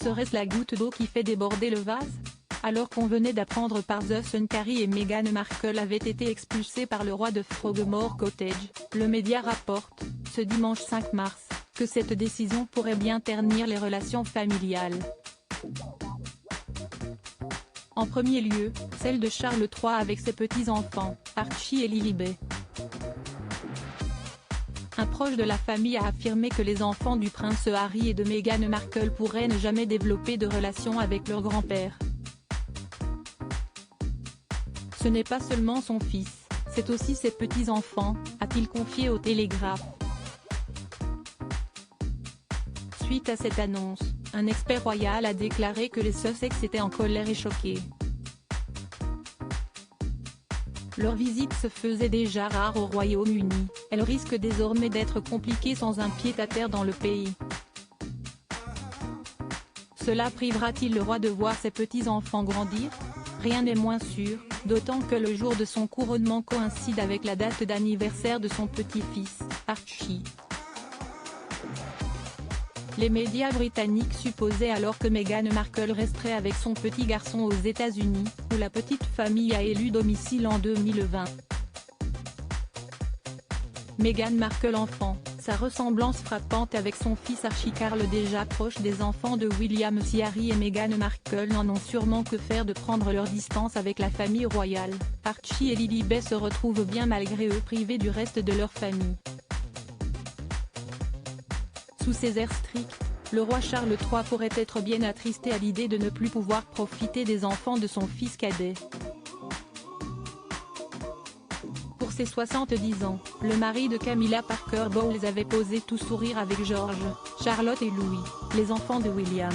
Serait-ce la goutte d'eau qui fait déborder le vase? Alors qu'on venait d'apprendre par The Sun qu'Harry et Meghan Markle avaient été expulsés par le roi de Frogmore Cottage, le média rapporte, ce dimanche 5 mars, que cette décision pourrait bien ternir les relations familiales. En premier lieu, celle de Charles III avec ses petits-enfants, Archie et Lilibet. Un proche de la famille a affirmé que les enfants du prince Harry et de Meghan Markle pourraient ne jamais développer de relation avec leur grand-père. Ce n'est pas seulement son fils, c'est aussi ses petits-enfants, a-t-il confié au Télégraphe. Suite à cette annonce, un expert royal a déclaré que les Sussex étaient en colère et choqués. Leur visite se faisait déjà rare au Royaume-Uni, elle risque désormais d'être compliquée sans un pied-à-terre dans le pays. Cela privera-t-il le roi de voir ses petits-enfants grandir? Rien n'est moins sûr, d'autant que le jour de son couronnement coïncide avec la date d'anniversaire de son petit-fils, Archie. Les médias britanniques supposaient alors que Meghan Markle resterait avec son petit garçon aux États-Unis, où la petite famille a élu domicile en 2020. Meghan Markle enfant, sa ressemblance frappante avec son fils Archie Carl déjà proche des enfants de William. Si Harry et Meghan Markle n'en ont sûrement que faire de prendre leur distance avec la famille royale, Archie et Lilibet se retrouvent bien malgré eux privés du reste de leur famille. Sous ces airs stricts, le roi Charles III pourrait être bien attristé à l'idée de ne plus pouvoir profiter des enfants de son fils cadet. Pour ses 70 ans, le mari de Camilla Parker Bowles avait posé tout sourire avec George, Charlotte et Louis, les enfants de William.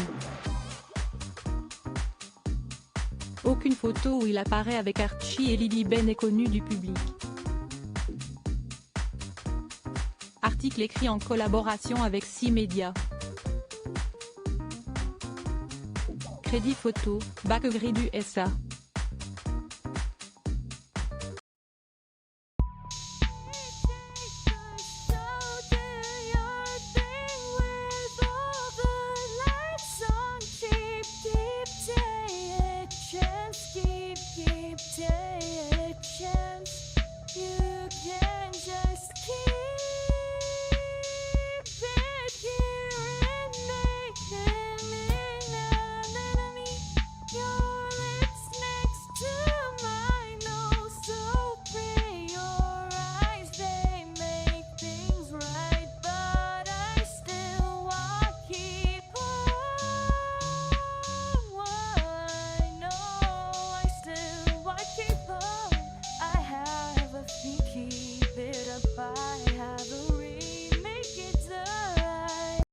Aucune photo où il apparaît avec Archie et Lilibet n'est connue du public. Article écrit en collaboration avec 6 médias. Crédit photo, Backgrid USA.